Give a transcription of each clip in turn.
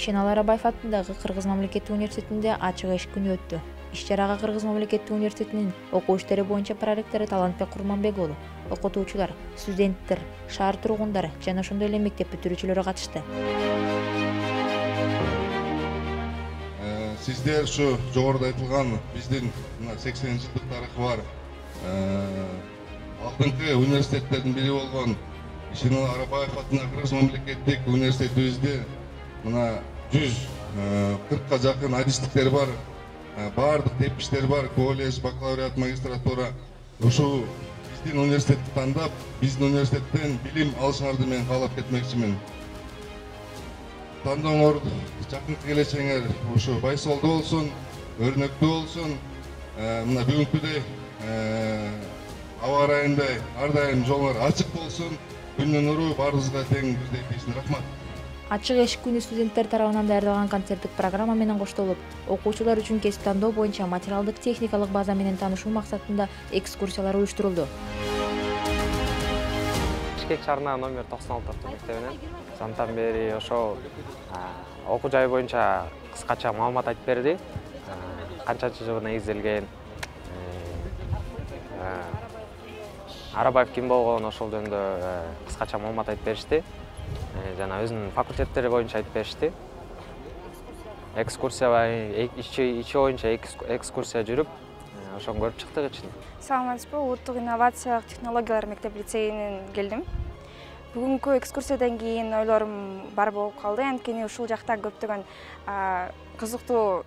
Ишенал Арабаев атындагы Кыргыз мамлекеттик университетинде ачык эш күнү өттү. Иш-чарага Кыргыз мамлекеттик университетинин окуу иштери боюнча проректору Талантбек Курманбек уулу, окутуучулар, студенттер, шаар тургундары жана ошондой эле мектеп бүтүрүүчүлөрү катышты. Сиздер ушу жогоруда айтылган биздин 80 жылдык тарыхы бар алдыңкы университеттердин бири болгон Ишенал Арабаев атындагы Кыргыз мамлекеттик университетибизде мына 140га жакын адистиктер бар, баардык тепкичтер бар, колледж, бакалавриат, магистратура. Ушул биздин университетти тандап, биздин университеттен билим алышыңарды мен каалап кетмекчимин. Тандооңор жакынкы келечегиңер ушу байсалдуу болсун, өрнөктүү болсун. Мына бүгүнкүдөй аба ырайындай ар дайым жолуңар ачык болсун. Күндүн нуру баарыбызга тең бирдей тийсин. Рахмат. Ачык эш күнү студенттер тарабынан даярдалган концерттик программа менен коштолуп, окуучулар үчүн кесип тандоо боюнча материалдык техникалык база менен таанышуу максатында экскурсиялар уюштурулду. Бишкек шаарына номер 96 орто мектебинен сантан бери ошол окуу жай боюнча кыскача маалымат айтып берди. Канчанчы жылы негизделген, Арабаев ким болгон ошол жөнүндө кыскача маалымат айтып беришти. Жана өзүнүн факультеттери боюнча айтып беришти. Экскурсия ичи боюнча экскурсия жүрүп, ошону көрүп чыктык ичинде. Саламатсызбы, улуттук инновациялык технологиялар мектеп-лицейинен келдим. Бүгүнкү экскурсиядан кийин ойлорум бар болуп калды. Анткени ушул жакта көптөгөн кызыктуу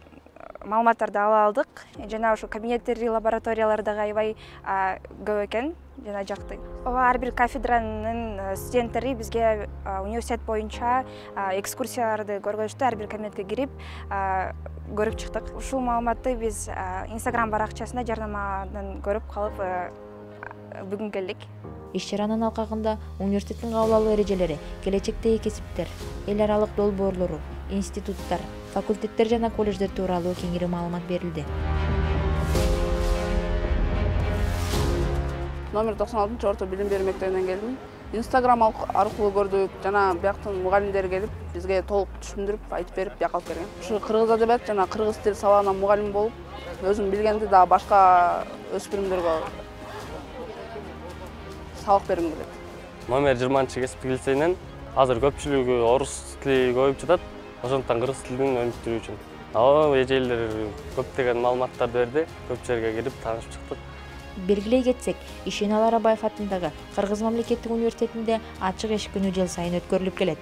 маалыматтарды ала алдык. Жана ошо кабинеттери, лабораториялар дагы аябай көп экен. Жана жакты. Ар бир кафедранын студенттери бизге университет боюнча экскурсияларды көргөзүштү. Ар бир кабинетке кирип көрүп чыктык. Ушул маалыматты биз Instagram баракчасында жарнамадан көрүп калып бүгүн келдик. Иш-чаранын алкагында университеттин кабыл алуу эрежелери, келечектеги кесиптер, эл аралык долбоорлору, институттар, факультеттер жана колледждер тууралуу кеңири маалымат берилди. Номер 96 орто билим берүү мектебинен келдим. Instagram аркылуу көрдүк, жана бияктын мугалимдери келип, бизге толук түшүндүрүп, айтып берип, бияка алып келген. Ушу кыргыз адабият жана кыргыз тил сабагына мугалим болуп, өзүм билгенди да башка өспүрүмдөргө сабак бергим келет. Номер 20 кесиптик лицейинен азыр көпчүлүгү орус тили көбүп жатат, ошондуктан кыргыз тилин өнүктүрүү үчүн. Ал эжелер көптөгөн маалыматтарды берди, көп жерге кирип таанышып чыктык. Белгилей кетсек, Ишенал Арабаев атындагы Кыргыз мамлекеттик университетинде ачык эш күнү жыл сайын өткөрүлүп келет.